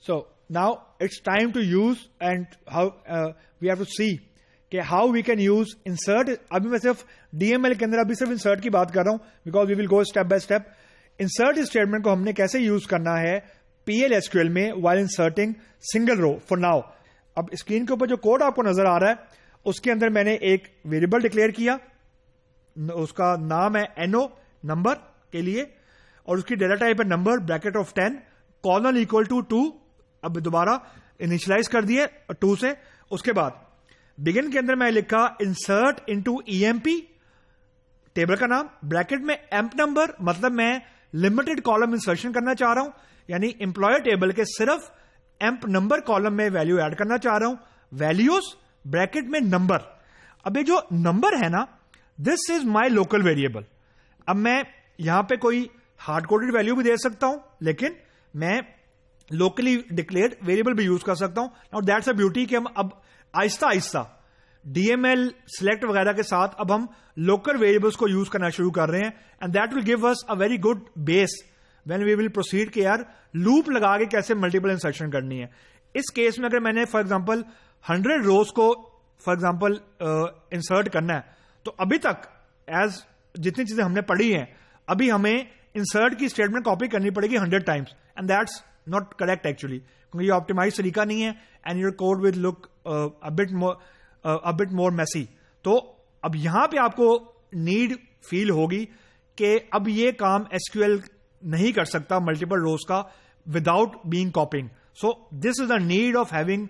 So now it's time to use and how we have to see कि how we can use insert. अभी मैं सिर्फ DML के अंदर अभी सिर्फ insert की बात कर रहा हूं because we will go step by step. Insert statement को हमने कैसे यूज करना है PL SQL में while inserting single row for now. अब स्क्रीन के ऊपर जो कोड आपको नजर आ रहा है उसके अंदर मैंने एक वेरिएबल डिक्लेयर किया, उसका नाम है NO नंबर के लिए, और उसकी डेटा टाइप है number bracket of 10 colon equal to 2. अब दोबारा इनिशियलाइज कर दिए 2 से. उसके बाद बिगिन के अंदर मैं लिखा इंसर्ट इनटू EMP टेबल का नाम, ब्रैकेट में एम्प नंबर, मतलब मैं लिमिटेड कॉलम इंसर्शन करना चाह रहा हूं, यानी एम्प्लॉयर टेबल के सिर्फ एम्प नंबर कॉलम में वैल्यू ऐड करना चाह रहा हूं. वैल्यूज ब्रैकेट में नंबर. अब ये जो नंबर है ना, this is my local variable. अब मैं यहां पे कोई हार्ड कोडेड वैल्यू भी दे सकता हूं, लेकिन मैं लोकली डिक्लेयर्ड वेरिएबल भी यूज कर सकता हूं. नाउ दैट्स अ ब्यूटी कि हम अब आहिस्ता आहिस्ता DML सिलेक्ट वगैरह के साथ अब हम लोकल वेरिएबल्स को यूज करना शुरू कर रहे हैं, and that will give us a very good base when we will proceed कि यार लूप लगा के कैसे मल्टीपल इंसर्शन करनी है. इस केस में अगर मैंने फॉर एग्जांपल 100 रोज को फॉर एग्जांपल इंसर्ट करना है, तो अभी तक एज जितनी चीजें हमने पढ़ी हैं, अभी हमें इंसर्ट की स्टेटमेंट कॉपी करनी पड़ेगी 100 times, and that's not correct actually, क्योंकि ये ऑप्टिमाइज तरीका नहीं है, and your code will look a bit more messy. तो अब यहां पे आपको नीड फील होगी कि अब ये काम SQL नहीं कर सकता मल्टीपल रोज का without being कॉपिंग. So this is the need of having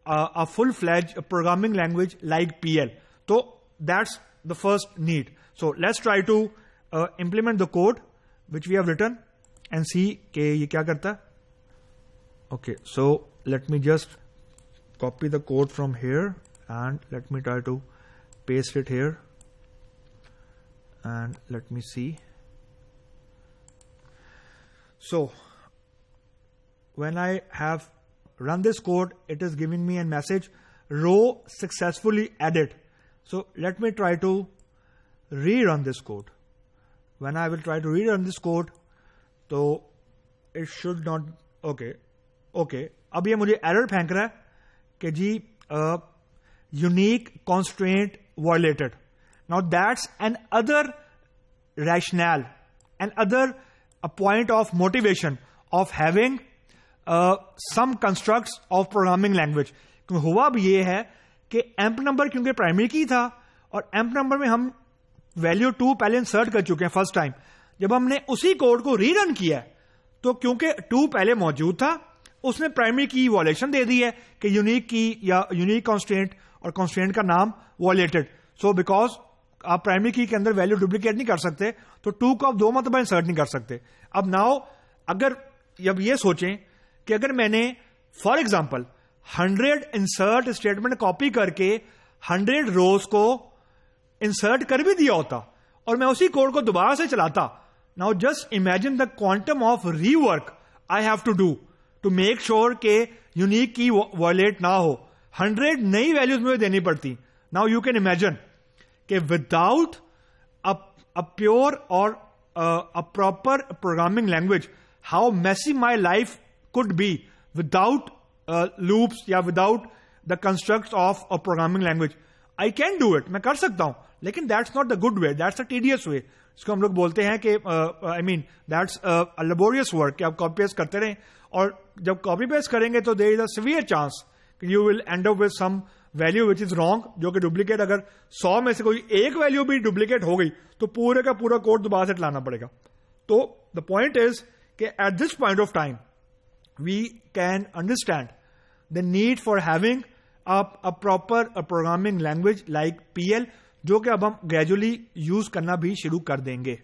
a full-fledged programming language like PL. So that's the first need. So let's try to implement the code which we have written and see कि ये क्या करता है. Okay, so let me just copy the code from here and let me try to paste it here and let me see. So when I have run this code, it is giving me a message, row successfully added. So let me try to rerun this code. When I will try to rerun this code, तो it should not, okay. अब ये मुझे error फेंक रहा है कि जी unique constraint violated. Now that's an other rational and other a point of motivation of having some constructs of programming language. क्योंकि हुआ भी ये है कि एम्प नंबर क्योंकि प्राइमरी की था, और एम्प नंबर में हम वैल्यू 2 पहले इंसर्ट कर चुके हैं फर्स्ट टाइम. जब हमने उसी कोड को रीरन किया है, तो क्योंकि 2 पहले मौजूद था, उसने प्राइमरी की वॉलेशन दे दी है कि यूनिक की या यूनिक कॉन्स्ट्रेंट और कॉन्स्ट्रेंट का नाम वॉलेटेड. सो बिकॉज आप प्राइमरी की के अंदर वैल्यू डुप्लीकेट नहीं कर सकते, तो 2 को आप 2 मरतबा इंसर्ट नहीं कर सकते. अब नाउ अगर जब ये सोचें कि अगर मैंने for example 100 insert statement copy करके 100 रोज को इंसर्ट कर भी दिया होता और मैं उसी कोड को दोबारा से चलाता, now just imagine the quantum of rework I have to do to make sure के यूनिक की वॉयलेट ना हो. 100 नई वैल्यूज मुझे देनी पड़ती. नाउ यू कैन इमेजिन कि विदाउट अ प्योर और a proper programming language how messy my life could be without loops या without the constructs of a programming language. I can do it, मैं कर सकता हूं, लेकिन that's not the good way, that's a tedious way. इसको हम लोग बोलते हैं कि that's a laborious work कि आप copy paste करते रहें, और जब copy paste करेंगे तो there is a severe chance कि you will end up with some value which is wrong, जो कि duplicate. अगर 100 में से कोई एक वैल्यू भी duplicate हो गई तो पूरे का पूरा कोड दोबारा से चलाना पड़ेगा. तो the point is कि at this point of time we can understand the need for having a proper programming language like PL, जो कि अब हम gradually use करना भी शुरू कर देंगे.